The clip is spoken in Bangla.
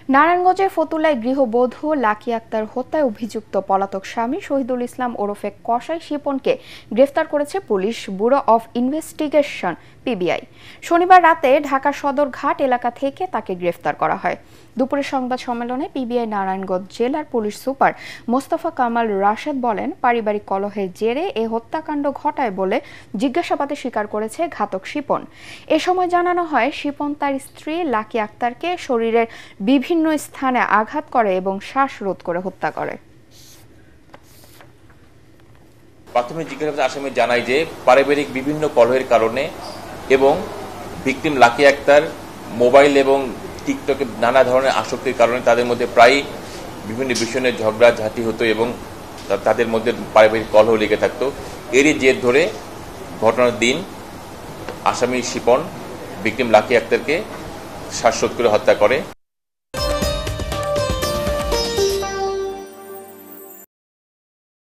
নারায়ণগঞ্জের ফতুল্লায় গৃহবধূ লাকি আক্তার হত্যায় অভিযুক্ত পলাতক স্বামী শহীদুল ইসলাম ওরফে কসাই শিপনকে গ্রেফতার করেছে police bureau of investigation PBI. শনিবার রাতে ঢাকা সদর ঘাট এলাকা থেকে তাকে গ্রেফতার করা হয়। দুপুরে সংবাদ সম্মেলনে পিবিআই নারায়ণগঞ্জ জেলার পুলিশ সুপার মোস্তফা কামাল রাশেদ বলেন, পারিবারিক কলহের জেরে এ হত্যাকাণ্ড ঘটায় বলে জিজ্ঞাসাবাদে স্বীকার করেছে ঘাতক শিপন। এ সময় জানানো হয়, শিপন তার স্ত্রী লাকি আক্তারকে শরীরের বিভিন্ন স্থানে আঘাত করে এবং শ্বাসরোধ করে হত্যা করে। প্রাথমিক জিজ্ঞাসাবাদে আসামি জানায় যে পারিবারিক বিভিন্ন কলহের কারণে এবং ভিকটিম লাকি আক্তার মোবাইল এবং টিকটকে নানা ধরনের আসক্তির কারণে তাদের মধ্যে প্রায় বিভিন্ন বিষয় নিয়ে ঝগড়াঝাঁটি হতো এবং তাদের মধ্যে পারিবারিক কলহ লেগে থাকতো। এরই জের ধরে ঘটনার দিন আসামি শিপন ভিকটিম লাকি আক্তারকে শ্বাসরোধ করে হত্যা করে।